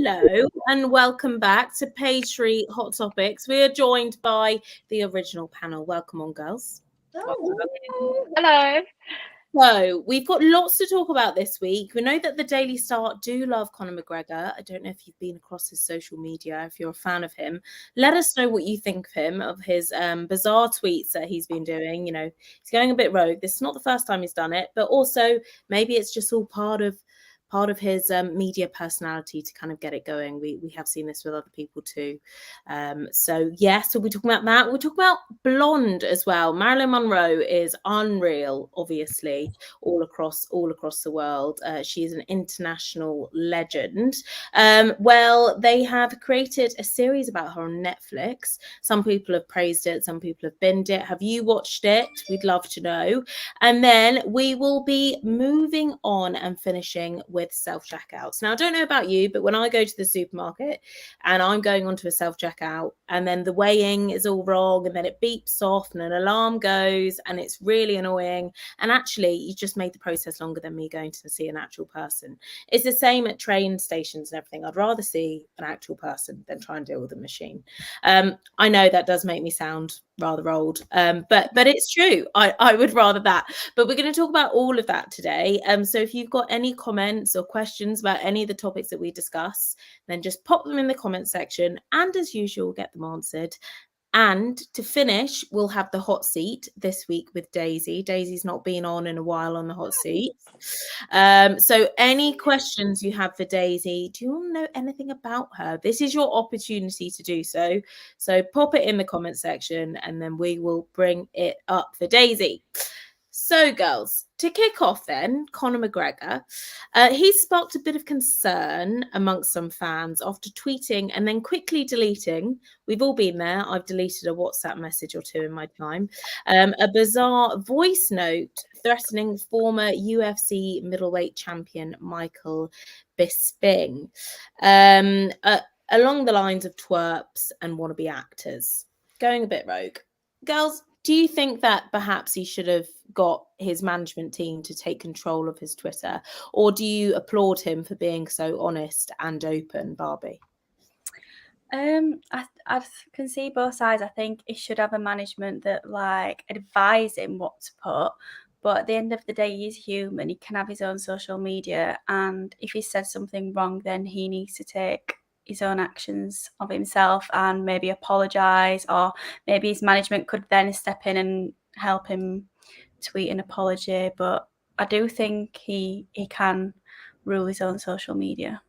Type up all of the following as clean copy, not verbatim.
Hello and welcome back to Page 3 Hot Topics. We are joined by the original panel. Welcome on, girls. Hello. So we've got lots to talk about this week. We know that the Daily Star do love Conor McGregor. I don't know if you've been across his social media, if you're a fan of him. Let us know what you think of him, of his bizarre tweets that he's been doing. You know, he's going a bit rogue. This is not the first time he's done it, but also maybe it's just all part of his media personality to kind of get it going. We have seen this with other people too. So we'll be talking about that. We'll talk about Blonde as well. Marilyn Monroe is unreal, obviously, all across the world. She is an international legend. Well, they have created a series about her on Netflix. Some people have praised it, some people have binned it. Have you watched it? We'd love to know. And then we will be moving on and finishing with self-checkouts. Now, I don't know about you, but when I go to the supermarket and I'm going onto a self-checkout and then the weighing is all wrong and then it beeps off and an alarm goes and it's really annoying, and actually you just made the process longer than me going to see an actual person. It's the same at train stations and everything. I'd rather see an actual person than try and deal with a machine. I know that does make me sound rather old, but it's true. I would rather that. But we're going to talk about all of that today. So if you've got any comments or questions about any of the topics that we discuss, then just pop them in the comment section, and as usual, get them answered. And to finish, we'll have the hot seat this week with Daisy. Daisy's not been on in a while on the hot seat. So any questions you have for Daisy, do you want to know anything about her? This is your opportunity to do so. So pop it in the comment section and then we will bring it up for Daisy. So, girls, to kick off then, Conor McGregor, he sparked a bit of concern amongst some fans after tweeting and then quickly deleting. We've all been there. I've deleted a WhatsApp message or two in my time. A bizarre voice note threatening former UFC middleweight champion Michael Bisping, along the lines of twerps and wannabe actors. Going a bit rogue. Girls, do you think that perhaps he should have got his management team to take control of his Twitter? Or do you applaud him for being so honest and open, Barbie? I can see both sides. I think he should have a management that advise him what to put. But at the end of the day, he's human. He can have his own social media. And if he said something wrong, then he needs to take his own actions of himself and maybe apologise, or maybe his management could then step in and help him tweet an apology. But I do think he can rule his own social media.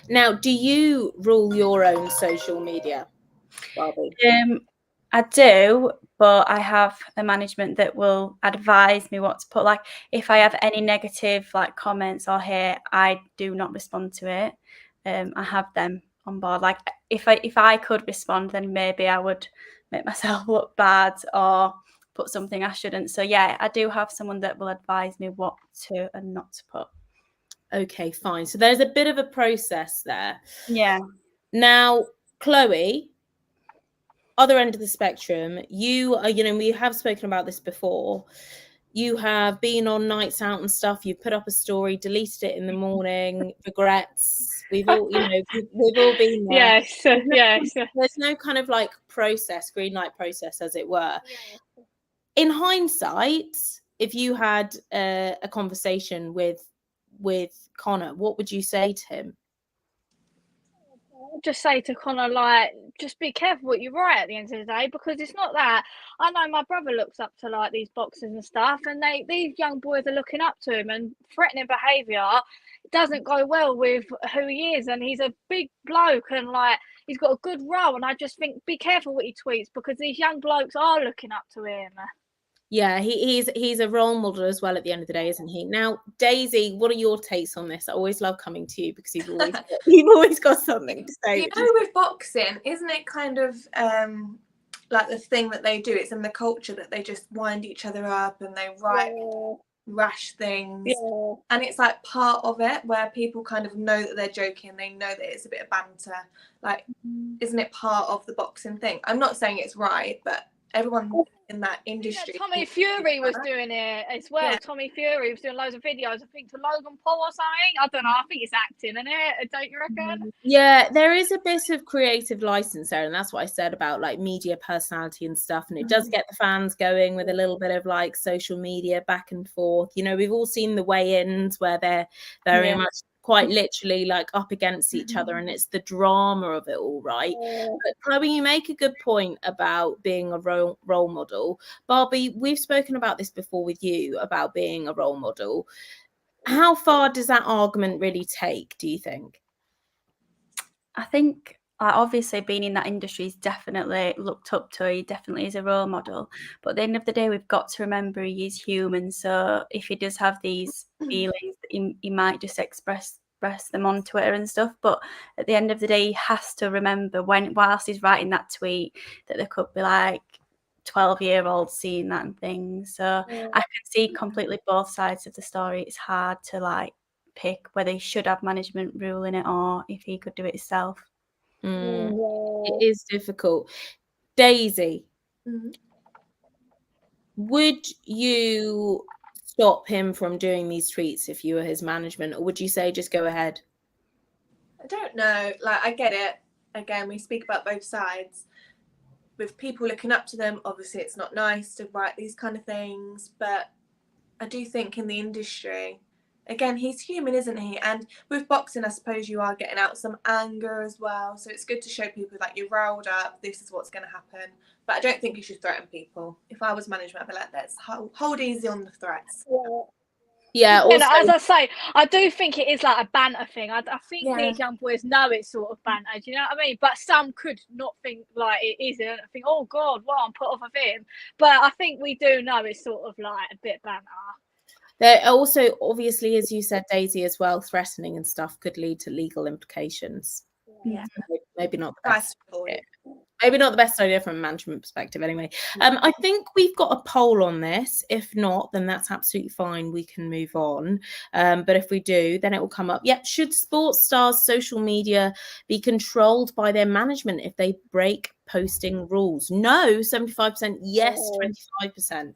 Now, do you rule your own social media, Barbie? I do, but I have a management that will advise me what to put. Like if I have any negative comments or hate, I do not respond to it. I have them on board. Like if I could respond, then maybe I would make myself look bad or put something I shouldn't. So yeah, I do have someone that will advise me what to and not to put. Okay, fine. So there's a bit of a process there. Yeah. Now, Chloe, other end of the spectrum, you are, we have spoken about this before. You have been on nights out and stuff. You put up a story, deleted it in the morning, regrets. We've all, we've all been there. Yes. There's no kind of process, green light process, as it were. Yeah. In hindsight, if you had a conversation with Conor, what would you say to him? Just say to Conor, just be careful what you write at the end of the day, because it's not that. I know my brother looks up to these boxers and stuff, and these young boys are looking up to him, and threatening behaviour doesn't go well with who he is, and he's a big bloke, and he's got a good role, and I just think be careful what he tweets, because these young blokes are looking up to him. Yeah, he's a role model as well at the end of the day, isn't he? Now, Daisy, what are your takes on this? I always love coming to you because you've always got something to say. With boxing, isn't it kind of the thing that they do? It's in the culture that they just wind each other up and they write rash things, and it's part of it where people kind of know that they're joking. They know that it's a bit of banter. Isn't it part of the boxing thing? I'm not saying it's right, but everyone in that industry. Yeah, Tommy Fury was doing it as well. Yeah. Tommy Fury was doing loads of videos, I think, to Logan Paul or something. I don't know. I think it's acting, isn't it? Don't you reckon? Yeah, there is a bit of creative license there, and that's what I said about like media personality and stuff. And it does get the fans going with a little bit of like social media back and forth. You know, we've all seen the weigh-ins where they're very much quite literally like up against each other, and it's the drama of it all, right? But Chloe, you make a good point about being a role model. Barbi, we've spoken about this before with you about being a role model. How far does that argument really take, do you think? I think obviously being in that industry is definitely looked up to. He definitely is a role model. But at the end of the day, we've got to remember he is human. So if he does have these feelings, he might just express them on Twitter and stuff. But at the end of the day, he has to remember whilst he's writing that tweet that there could be like 12-year-olds seeing that and things. So I can see completely both sides of the story. It's hard to like pick whether he should have management ruling it or if he could do it himself. It is difficult. Daisy, would you stop him from doing these tweets if you were his management, or would you say just go ahead? I don't know. Like, I get it. Again, we speak about both sides. With people looking up to them, obviously it's not nice to write these kind of things, but I do think in the industry, again, he's human, isn't he? And with boxing, I suppose you are getting out some anger as well. So it's good to show people that you're riled up, this is what's going to happen. But I don't think you should threaten people. If I was management, I'd be like, let's hold easy on the threats. Yeah, also, as I say, I do think it is like a banter thing. I think these young boys know it's sort of banter, do you know what I mean? But some could not think like it isn't. I think, oh God, well, I'm put off of him. But I think we do know it's sort of like a bit banter. there also, obviously, as you said, Daisy, as well, threatening and stuff could lead to legal implications. Yeah. Maybe not the best. Maybe not the best idea from a management perspective anyway. I think we've got a poll on this. If not, then that's absolutely fine. We can move on. But if we do, then it will come up. Yep. Should sports stars' social media be controlled by their management if they break posting rules? No, 75%. Yes, 25%.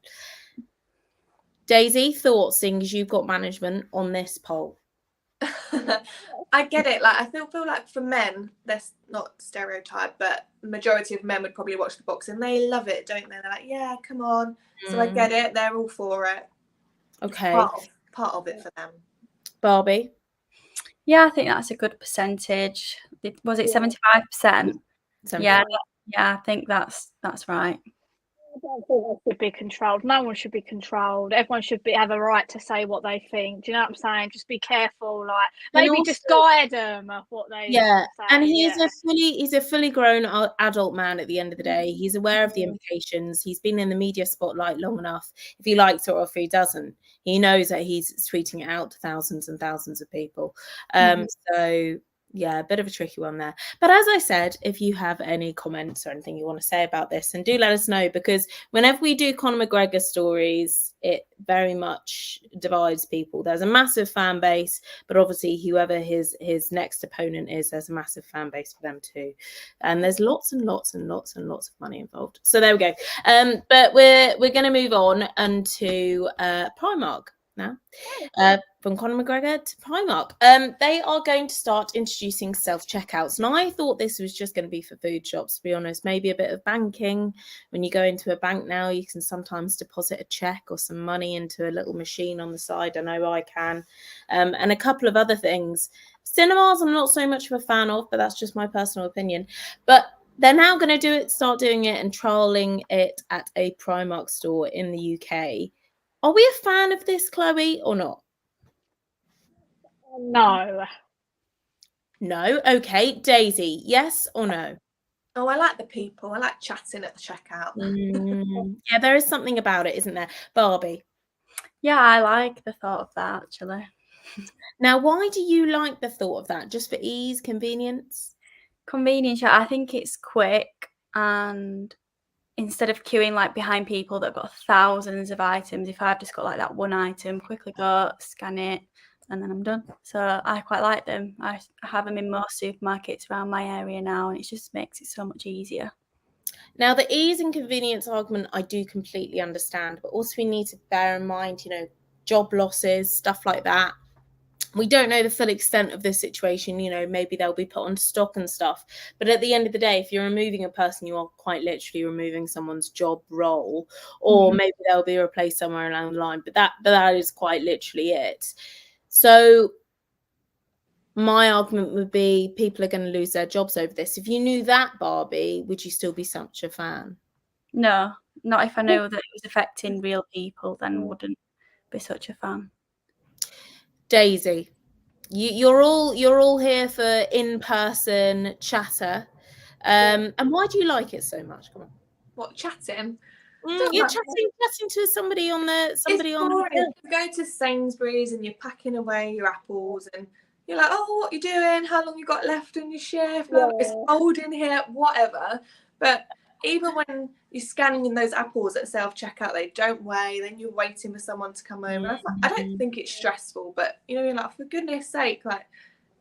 Daisy, thoughts, seeing as you've got management on this poll? I get it. Like, I feel like for men, that's not stereotype, but the majority of men would probably watch the boxing. They love it, don't they? They're like, yeah, come on. So I get it. They're all for it. Okay. Part of it for them. Barbi? Yeah, I think that's a good percentage. Was it 75%? Yeah, I think that's right. I don't think they should be controlled. No one should be controlled. Everyone should have a right to say what they think. Do you know what I'm saying? Just be careful. Like, maybe also, just guide them of what they say. And he's a fully grown adult man at the end of the day. He's aware of the implications. He's been in the media spotlight long enough. If he likes it or if he doesn't, he knows that he's tweeting it out to thousands and thousands of people. So yeah, a bit of a tricky one there. But as I said, if you have any comments or anything you want to say about this, and do let us know, because whenever we do Conor McGregor stories, it very much divides people. There's a massive fan base, but obviously whoever his next opponent is, there's a massive fan base for them too. And there's lots and lots and lots and lots of money involved. So there we go. But we're going to move on into Primark now. From Conor McGregor to Primark. They are going to start introducing self-checkouts. And I thought this was just going to be for food shops, to be honest. Maybe a bit of banking. When you go into a bank now, you can sometimes deposit a check or some money into a little machine on the side. I know I can. And a couple of other things. Cinemas, I'm not so much of a fan of, but that's just my personal opinion. But they're now going to start doing it and trialing it at a Primark store in the UK. Are we a fan of this, Chloe, or not? No. No. Okay. Daisy, yes or no? Oh, I like the people. I like chatting at the checkout. Yeah, there is something about it, isn't there? Barbi? Yeah, I like the thought of that, actually. Now, why do you like the thought of that? Just for ease, convenience? Convenience, yeah. I think it's quick, and instead of queuing like behind people that have got thousands of items, if I've just got like that one item, quickly go, scan it, and then I'm done. So I quite like them. I have them in most supermarkets around my area now, and it just makes it so much easier. Now, the ease and convenience argument, I do completely understand, but also we need to bear in mind, you know, job losses, stuff like that. We don't know the full extent of this situation, you know, maybe they'll be put on stock and stuff. But at the end of the day, if you're removing a person, you are quite literally removing someone's job role, or maybe they'll be replaced somewhere along the line. But that is quite literally it. So my argument would be people are going to lose their jobs over this. If you knew that, Barbie, would you still be such a fan? No, not if I know that it was affecting real people, then wouldn't be such a fan. Daisy, you're all here for in-person chatter. And why do you like it so much? Come on. What, chatting? You're chatting to somebody on the You go to Sainsbury's and you're packing away your apples and you're like, oh, what you doing? How long you got left on your shift? Yeah. It's cold in here, whatever. But even when you're scanning in those apples at self-checkout, they don't weigh, then you're waiting for someone to come over. I don't think it's stressful, but you know, you're like, for goodness sake, like,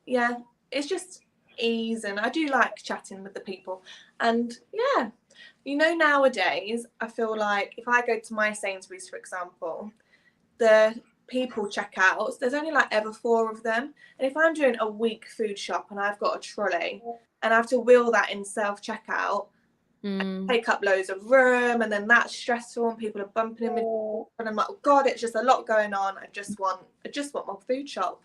yeah, it's just ease. And I do like chatting with the people. And yeah, you know, nowadays, I feel like if I go to my Sainsbury's, for example, the people checkouts, there's only like ever 4 of them. And if I'm doing a week food shop and I've got a trolley and I have to wheel that in self-checkout, I take up loads of room, and then that's stressful and people are bumping in with, and I'm like, oh God, it's just a lot going on. I just want my food shop.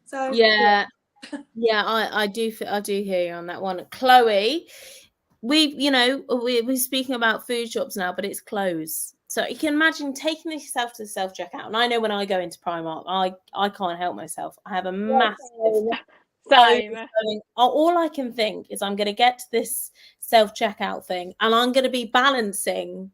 So yeah, I do hear you on that one. Chloe, we're speaking about food shops now, but it's clothes. So you can imagine taking yourself to the self-checkout. And I know when I go into Primark, I can't help myself. I have a massive all I can think is I'm going to get to this self-checkout thing and I'm going to be balancing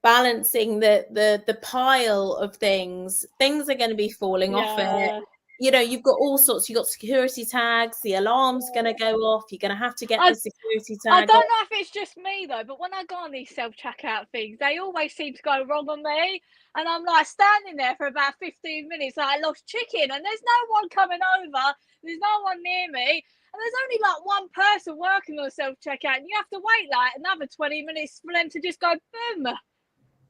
the pile of things are going to be falling off it. You know, you've got all sorts. You've got security tags. The alarm's going to go off. You're going to have to get the security tag. I don't know if it's just me though, but when I go on these self-checkout things, they always seem to go wrong on me. And I'm like standing there for about 15 minutes, like I lost chicken, and there's no one coming over. There's no one near me. And there's only like one person working on self-checkout, and you have to wait like another 20 minutes for them to just go boom.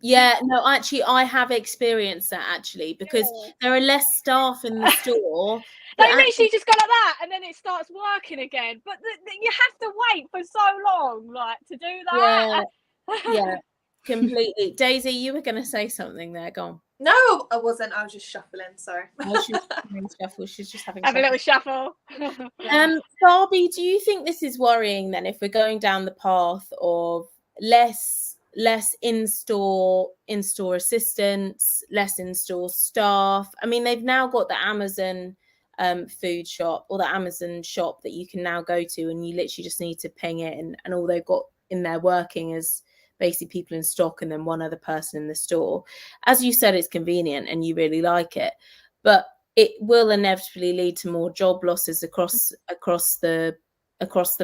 Yeah, no, actually, I have experienced that actually, because there are less staff in the store. They literally just go like that, and then it starts working again. But you have to wait for so long, like, to do that. Yeah, completely. Daisy, you were going to say something there. Go on. No, I wasn't. I was just shuffling. Sorry. She's just having a little shuffle. Barbie, do you think this is worrying then? If we're going down the path of less in-store assistants, less in-store staff. I mean, they've now got the Amazon food shop, or the Amazon shop that you can now go to, and you literally just need to ping it, and all they've got in there working is basically people in stock and then one other person in the store. As you said, it's convenient and you really like it, but it will inevitably lead to more job losses across the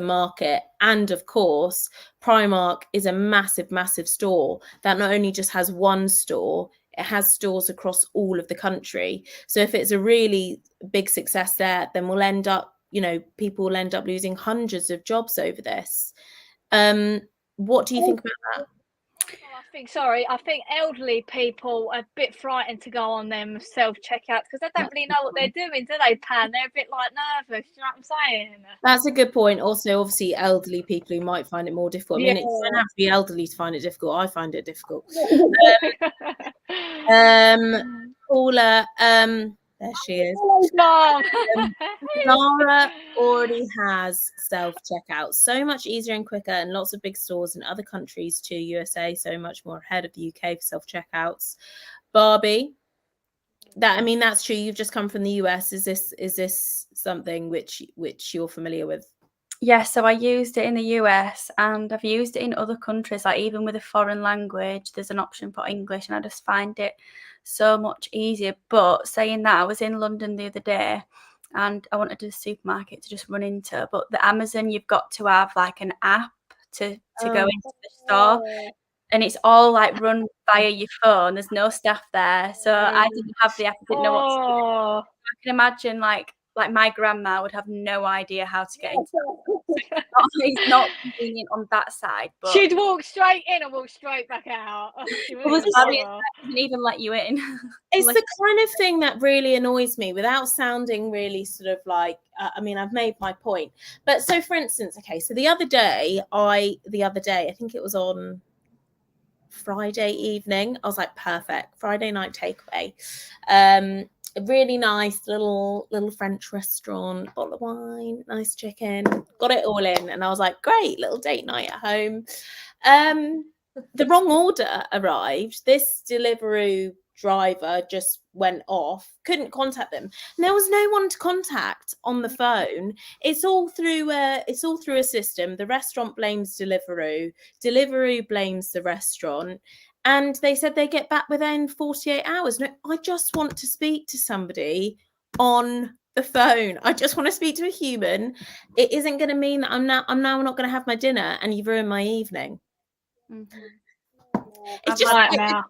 market. And of course, Primark is a massive store that not only just has one store, it has stores across all of the country. So if it's a really big success there, then people will end up losing hundreds of jobs over this. What do you think about that? I think elderly people are a bit frightened to go on them self-checkouts because they don't really know what they're doing, do they, Pan? They're a bit like nervous, you know what I'm saying? That's a good point. Also, obviously, elderly people who might find it more difficult. I mean, it doesn't have to be elderly to find it difficult. I find it difficult. Paula, there she is. Zara already has self-checkout, so much easier and quicker, and lots of big stores in other countries too. USA so much more ahead of the UK for self-checkouts. Barbie, that's true. You've just come from the US. Is this something which you're familiar with? Yeah, so I used it in the US and I've used it in other countries, like even with a foreign language, there's an option for English, and I just find it so much easier. But saying that, I was in London the other day and I wanted a supermarket to just run into, but the Amazon, you've got to have like an app to go into the store, and it's all like run via your phone. There's no staff there, so I didn't have the app. I didn't know what to do. I can imagine like my grandma would have no idea how to get into It's not convenient on that side. But she'd walk straight in and walk straight back out. She wouldn't didn't even let you in. It's the kind of thing that really annoys me without sounding really sort of like, I mean, I've made my point. But so for instance, okay, so the other day, I think it was on Friday evening, I was like, perfect, Friday night takeaway. A really nice little French restaurant, bottle of wine, nice chicken, got it all in. And I was like, great, little date night at home. The wrong order arrived. This Deliveroo driver just went off, couldn't contact them. And there was no one to contact on the phone. It's all through a system. The restaurant blames Deliveroo blames the restaurant, and they said they get back within 48 hours. No, I just want to speak to somebody on the phone. I just want to speak to a human. It isn't going to mean that I'm now not going to have my dinner and you've ruined my evening. It's just like now.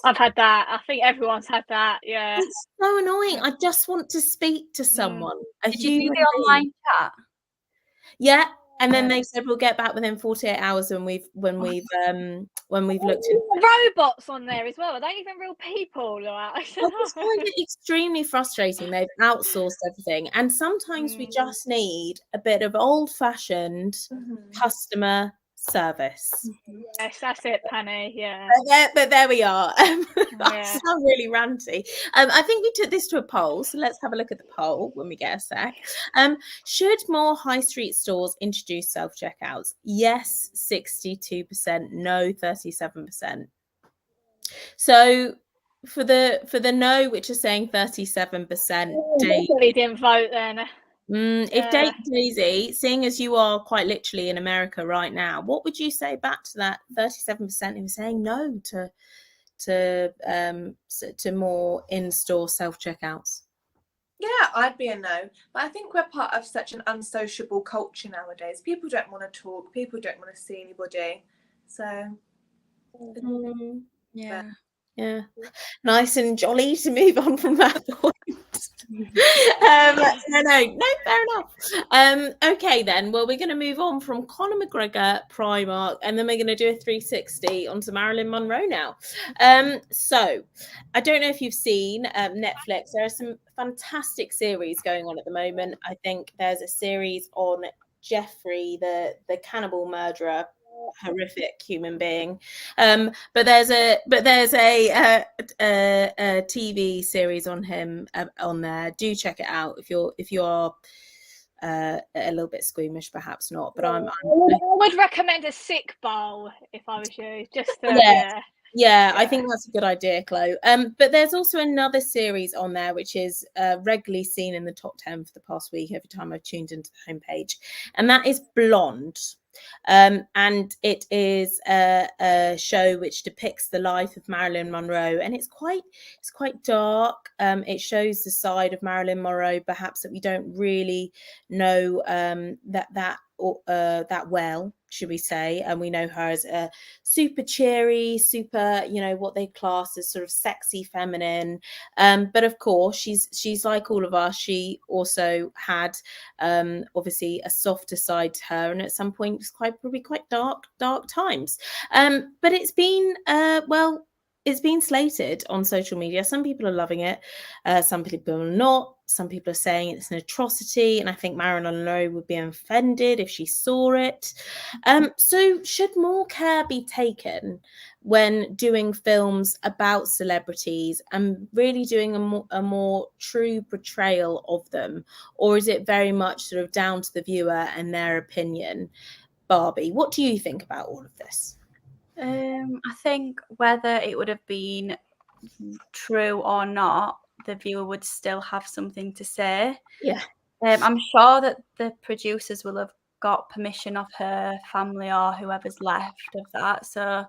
I've had that. I think everyone's had that. Yeah. It's so annoying. I just want to speak to someone. Did you do the online chat? Yeah. And then they said we'll get back within 48 hours when we've looked into robots on there as well. Are they even real people? I just find it extremely frustrating. They've outsourced everything, and sometimes we just need a bit of old-fashioned customer service. Yes, that's it, Penny. Yeah. But there we are. I sound really ranty. I think we took this to a poll, so let's have a look at the poll when we get a sec. Should more high street stores introduce self-checkouts? Yes, 62%. No, 37%. So for the no, which is saying 37%, definitely didn't vote then. If Daisy, seeing as you are quite literally in America right now, what would you say back to that 37% who were saying no to more in-store self-checkouts? Yeah, I'd be a no. But I think we're part of such an unsociable culture nowadays. People don't want to talk. People don't want to see anybody. So, yeah. Nice and jolly to move on from that point. No, fair enough. Okay then, well, we're going to move on from Conor McGregor, Primark, and then we're going to do a 360 onto Marilyn Monroe now. So I don't know if you've seen Netflix. There are some fantastic series going on at the moment. I think there's a series on Jeffrey, the cannibal murderer, horrific human being, but there's a TV series on him on there. Do check it out if you are a little bit squeamish, perhaps not, but I would recommend a sick bowl if I was you. Just yeah, I think that's a good idea, Chloe. But there's also another series on there which is regularly seen in the top 10 for the past week every time I've tuned into the homepage, and that is Blonde. And it is a show which depicts the life of Marilyn Monroe, and it's quite dark. It shows the side of Marilyn Monroe perhaps that we don't really know that well, should we say, and we know her as a super cheery, super, what they class as sort of sexy feminine, but of course she's like all of us. She also had obviously a softer side to her, and at some point it's probably quite dark times, but it's been it's been slated on social media. Some people are loving it, some people are not. Some people are saying it's an atrocity, and I think Marilyn Monroe would be offended if she saw it. So should more care be taken when doing films about celebrities and really doing a more true portrayal of them? Or is it very much sort of down to the viewer and their opinion? Barbie, what do you think about all of this? I think whether it would have been true or not, the viewer would still have something to say. Yeah. I'm sure that the producers will have got permission of her family or whoever's left of that. So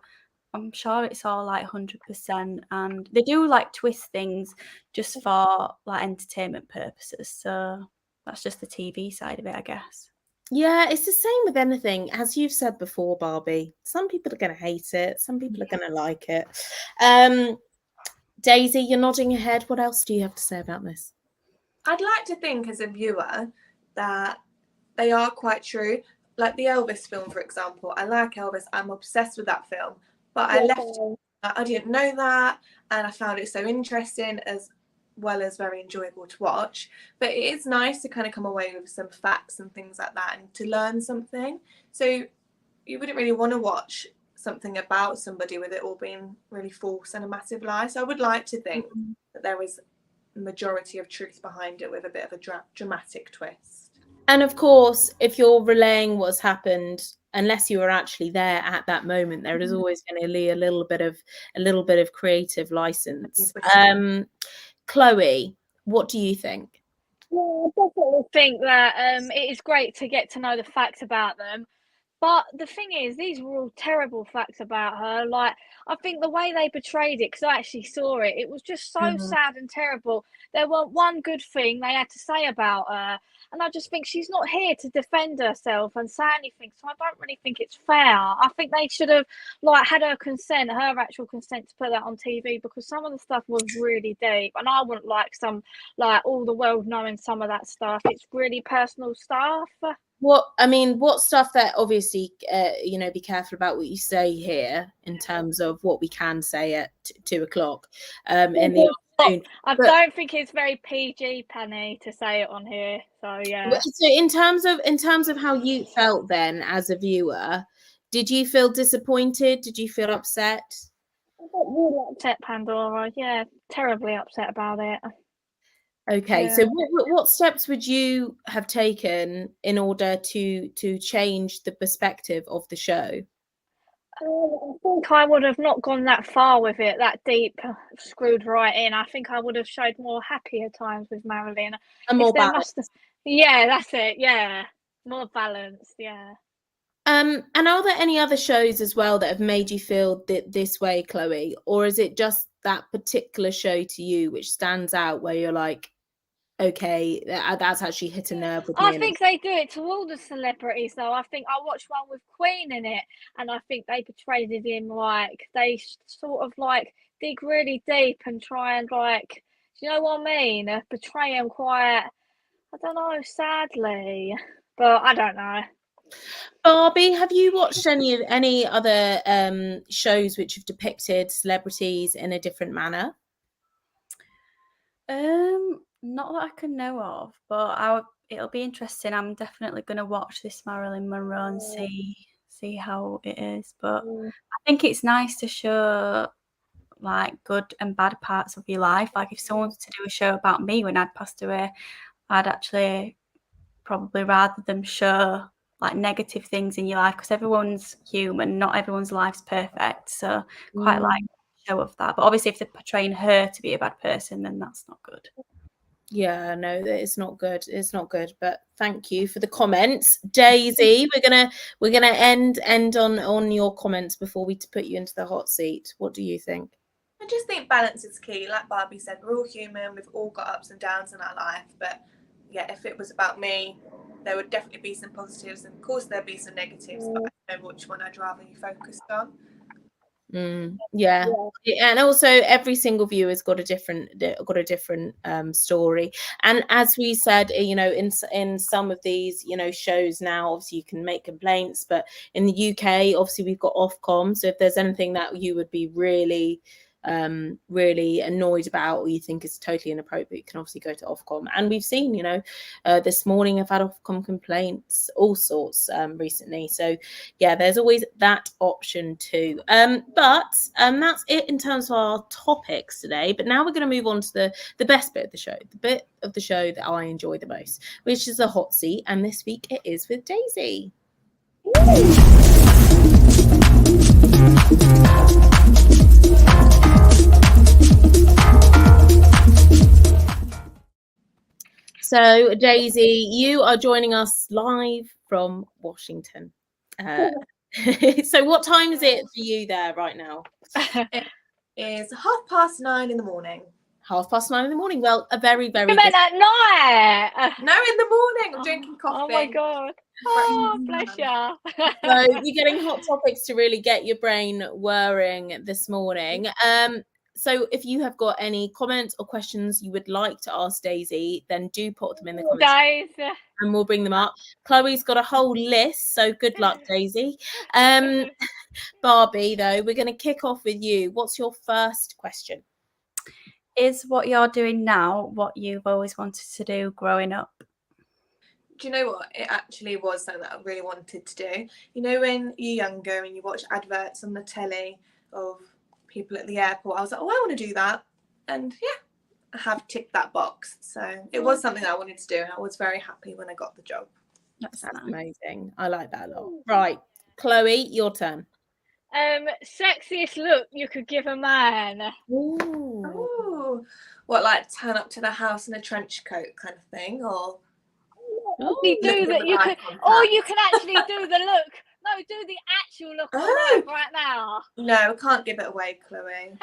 I'm sure it's all like 100%. And they do like twist things just for like entertainment purposes. So that's just the TV side of it, I guess. Yeah, it's the same with anything. As you've said before, Barbie, some people are going to hate it. Some people are going to like it. Daisy, you're nodding your head. What else do you have to say about this? I'd like to think as a viewer that they are quite true. Like the Elvis film, for example. I like Elvis. I'm obsessed with that film. But I left it, I didn't know that, and I found it so interesting as well as very enjoyable to watch. But it is nice to kind of come away with some facts and things like that and to learn something. So you wouldn't really want to watch something about somebody with it all being really false and a massive lie. So I would like to think that there is a majority of truth behind it with a bit of a dramatic twist. And of course, if you're relaying what's happened, unless you were actually there at that moment, there is always going to be a little bit of creative license. Chloe, what do you think? Well, I definitely think that it is great to get to know the facts about them. But the thing is, these were all terrible facts about her. Like, I think the way they portrayed it, because I actually saw it, it was just so sad and terrible. There wasn't one good thing they had to say about her. And I just think she's not here to defend herself and say anything. So I don't really think it's fair. I think they should have had her consent, her actual consent to put that on TV, because some of the stuff was really deep. And I wouldn't like all the world knowing some of that stuff. It's really personal stuff. What stuff that obviously, be careful about what you say here in terms of what we can say at 2 o'clock in the afternoon. I don't think it's very PG, Penny, to say it on here. So yeah. So in terms of how you felt then as a viewer, did you feel disappointed? Did you feel upset? I got really upset, Pandora. Yeah, terribly upset about it. Okay, so what steps would you have taken in order to change the perspective of the show? I think I would have not gone that far with it, that deep, screwed right in. I think I would have showed more happier times with Marilyn. And more balance. Yeah, that's it. Yeah, more balanced. Yeah. And are there any other shows as well that have made you feel this way, Chloe, or is it just that particular show to you which stands out where you're like, okay, that's actually hit a nerve with me? I think they do it to all the celebrities, though. I think I watched one with Queen in it, and I think they portrayed it in they sort of dig really deep and try and you know what I mean? Portray him quite, I don't know, sadly, but I don't know. Barbi, have you watched any other shows which have depicted celebrities in a different manner? Not that I can know of, but it'll be interesting. I'm definitely going to watch this Marilyn Monroe and see how it is. But I think it's nice to show good and bad parts of your life. Like if someone was to do a show about me when I'd passed away, I'd actually probably rather them show negative things in your life, because everyone's human, not everyone's life's perfect. So quite like a show of that. But obviously if they're portraying her to be a bad person, then that's not good. Yeah, no, it's not good. It's not good. But thank you for the comments, Daisy. We're gonna end on your comments before we put you into the hot seat. What do you think? I just think balance is key. Like Barbie said, we're all human. We've all got ups and downs in our life. But yeah, if it was about me, there would definitely be some positives, and of course there'd be some negatives. But I don't know which one I'd rather you focused on. Yeah, and also every single viewer's got a different story, and as we said, in some of these shows now, obviously you can make complaints, but in the UK obviously we've got Ofcom, so if there's anything that you would be really annoyed about or you think is totally inappropriate, you can obviously go to Ofcom. And we've seen this morning I've had Ofcom complaints, all sorts, recently. So yeah, there's always that option too. But that's it in terms of our topics today. But now we're going to move on to the best bit of the show, the bit of the show that I enjoy the most, which is the hot seat, and this week it is with Daisy. So, Daisy, you are joining us live from Washington. So what time is it for you there right now? It is 9:30 in the morning. 9:30 in the morning. Well, a very, very You meant at night. No, in the morning. I'm drinking coffee. Oh my god. Oh, bless you. So you're getting hot topics to really get your brain whirring this morning. So if you have got any comments or questions you would like to ask Daisy, then do put them in the comments Guys. and we'll bring them up. Chloe's got a whole list, so good luck, Daisy. Barbie, though, we're going to kick off with you. What's your first question? Is what you're doing now what you've always wanted to do growing up? Do you know what? It actually was something that I really wanted to do. You know, when you're younger and you watch adverts on the telly of people at the airport, I was like, oh, I want to do that. And yeah, I have ticked that box. So it was something that I wanted to do, and I was very happy when I got the job. That's amazing. I like that a lot. Right, Chloe, your turn. Sexiest look you could give a man. Ooh. What, like turn up to the house in a trench coat kind of thing, or You do that. You can, or you can actually do the look. No, do the actual look on live right now. No, I can't give it away, Chloe.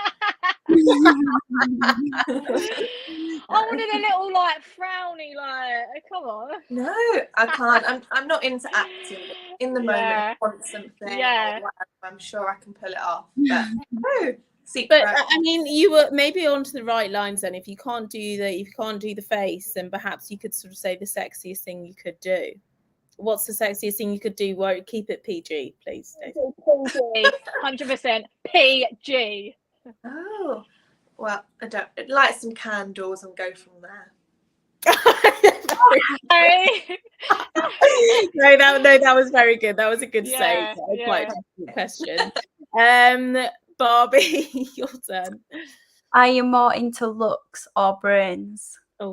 I wanted a little like frowny, like come on. No, I can't. I'm not into acting. In the moment, I want something. Yeah. Or whatever, I'm sure I can pull it off. But no, secret. But I mean, you were maybe onto the right lines then. If you can't do the face, then perhaps you could sort of say the sexiest thing you could do. What's the sexiest thing you could do? Well, keep it PG, please. PG, 100% PG. Oh, well, I don't light some candles and go from there. No, that was very good. That was a good save. Quite a difficult question. Barbie, your turn. Are you more into looks or brains? I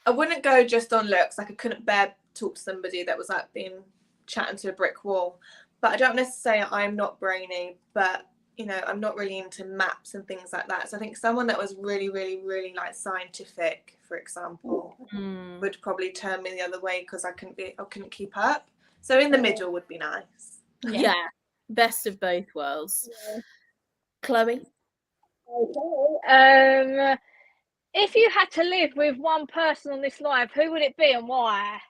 wouldn't go just on looks. Like I couldn't bear talk to somebody that was like being chatting to a brick wall. But I don't necessarily say I'm not brainy, but you know, I'm not really into maps and things like that. So I think someone that was really, really, really like scientific, for example, would probably turn me the other way because I couldn't keep up. So in the middle would be nice. Yeah. Best of both worlds. Yeah. Chloe? Okay. If you had to live with one person on this life, who would it be and why?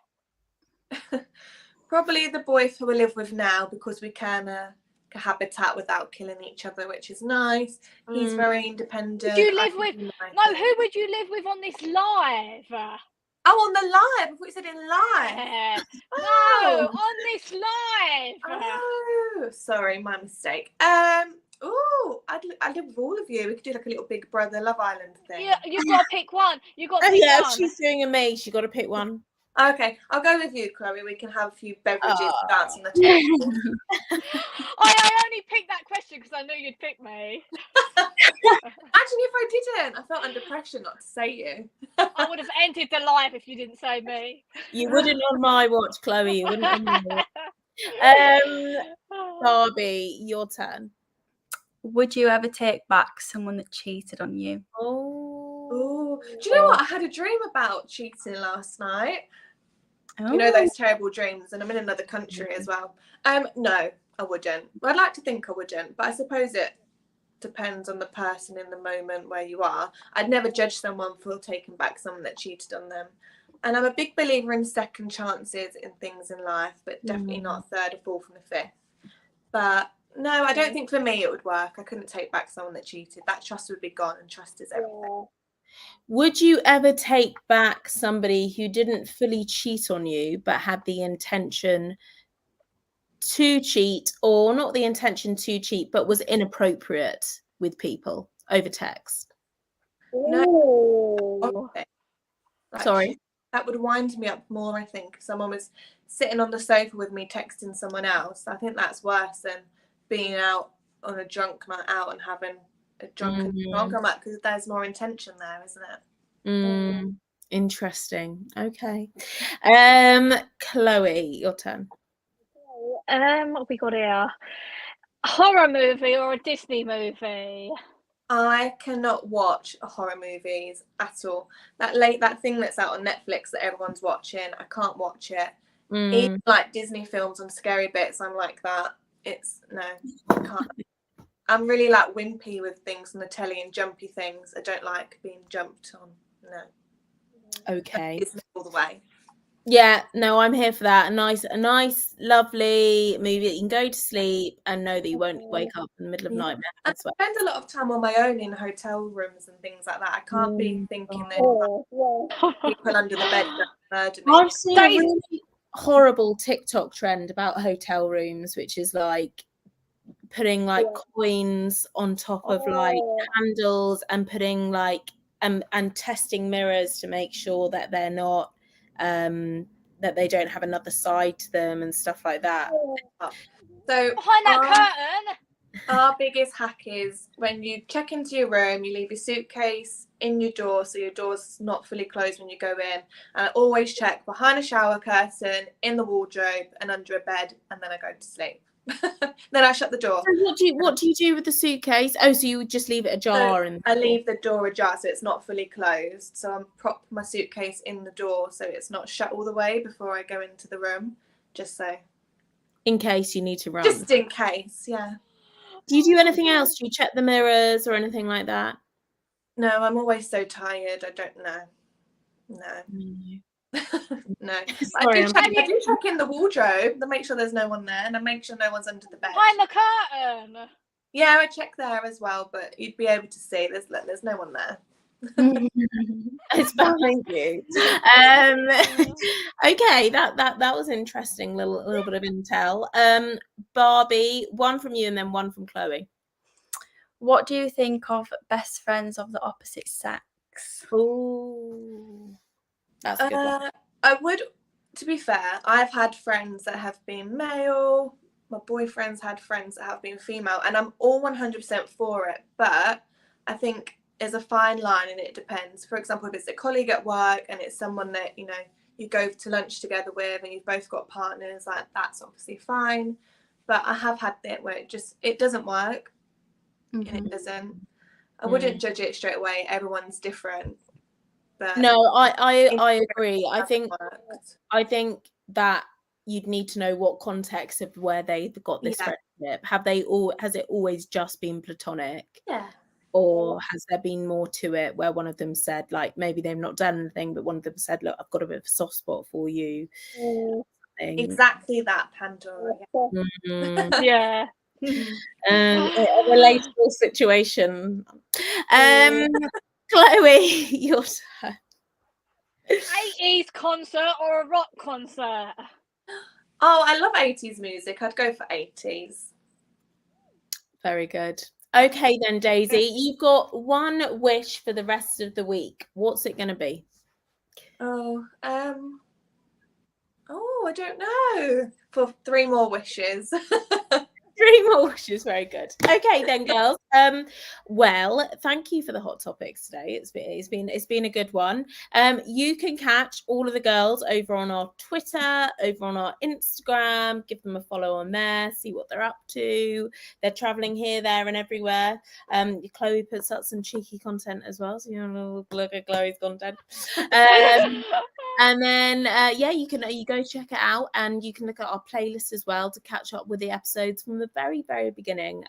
Probably the boy who we live with now, because we can cohabitate without killing each other, which is nice. He's very independent. Would you live with? No, who would you live with on this live? Oh, on the live. I thought you said in live. No, on this live. Oh, sorry, my mistake. I'd live with all of you. We could do like a little Big Brother Love Island thing. Yeah, you've got to pick one. You've got to pick one. She's doing a me. She got to pick one. Okay, I'll go with you, Chloe. We can have a few beverages, dance on the table. I only picked that question because I knew you'd pick me. Actually, if I didn't, I felt under pressure not to say you. I would have ended the live if you didn't say me. You wouldn't on my watch, Chloe. You wouldn't on my watch. Barbi, your turn. Would you ever take back someone that cheated on you? Oh, do you know what? I had a dream about cheating last night. You know those terrible dreams, and I'm in another country as well. No, I wouldn't. Well, I'd like to think I wouldn't, but I suppose it depends on the person in the moment where you are. I'd never judge someone for taking back someone that cheated on them. And I'm a big believer in second chances in things in life, but definitely not third or fourth and a fifth. But no, I don't think for me it would work. I couldn't take back someone that cheated. That trust would be gone, and trust is everything. Would you ever take back somebody who didn't fully cheat on you but had the intention to cheat, or not the intention to cheat but was inappropriate with people over text? No. Sorry. That would wind me up more, I think. If someone was sitting on the sofa with me texting someone else, I think that's worse than being out on a drunk night out and having a drunken song. I'm like, because there's more intention there, isn't it? Interesting. Okay. Chloe, your turn. What have we got here? A horror movie or a Disney movie? I cannot watch horror movies at all. That thing that's out on Netflix that everyone's watching, I can't watch it. Even like Disney films on scary bits, I'm like that. No, I can't. I'm really like wimpy with things on the telly and jumpy things. I don't like being jumped on. No. Okay. It's all the way. Yeah, no, I'm here for that. A nice, lovely movie that you can go to sleep and know that you won't wake up in the middle of nightmare. I spend a lot of time on my own in hotel rooms and things like that. I can't be thinking that people under the bed murder me. I've seen a really horrible TikTok trend about hotel rooms, which is like putting like coins on top of like handles and putting like and testing mirrors to make sure that they're not that they don't have another side to them and stuff like that. So behind that curtain, our biggest hack is when you check into your room, you leave your suitcase in your door so your door's not fully closed when you go in. And I always check behind a shower curtain, in the wardrobe, and under a bed, and then I go to sleep. Then I shut the door. So what do you do with the suitcase? Oh, so you would just leave it ajar? So I leave the door ajar so it's not fully closed. So I prop my suitcase in the door so it's not shut all the way before I go into the room. Just so. In case you need to run. Just in case, yeah. Do you do anything else? Do you check the mirrors or anything like that? No, I'm always so tired. I don't know. No. No. Sorry, I do check in the wardrobe to make sure there's no one there, and I make sure no one's under the bed. behind the curtain. Yeah, I check there as well, but you'd be able to see there's no one there. It's behind you. Okay, that was interesting. Little bit of intel. Barbie, one from you and then one from Chloe. What do you think of best friends of the opposite sex? Oh, that's a good one. I would, to be fair, I've had friends that have been male. My boyfriend's had friends that have been female, and I'm all 100% for it. But I think there's a fine line, and it depends. For example, if it's a colleague at work and it's someone that you go to lunch together with, and you've both got partners, like that's obviously fine. But I have had it where it doesn't work, and it doesn't. I wouldn't judge it straight away. Everyone's different. But no, I agree. I think that you'd need to know what context of where they got this friendship. Has it always just been platonic? Yeah. Or has there been more to it where one of them said, like, maybe they've not done anything, but one of them said, look, I've got a bit of a soft spot for you. Exactly that, Pandora. Yeah. A relatable situation. Chloe, your turn. 80s concert or a rock concert? Oh, I love 80s music. I'd go for 80s. Very good. Okay then, Daisy, you've got one wish for the rest of the week. What's it going to be? I don't know. For 3 more wishes. 3 more wishes. Very good. Okay then, girls. Well, thank you for the hot topics today. It's been a good one. You can catch all of the girls over on our Twitter, over on our Instagram. Give them a follow on there. See what they're up to. They're traveling here, there, and everywhere. Chloe puts up some cheeky content as well, so you know, look at Chloe's content. And then you go check it out, and you can look at our playlist as well to catch up with the episodes from the very, very beginning.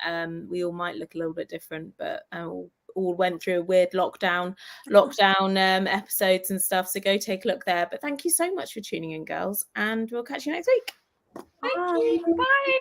We all might look a little bit different, but all went through a weird lockdown episodes and stuff. So go take a look there. But thank you so much for tuning in, girls, and we'll catch you next week. Thank you. Bye.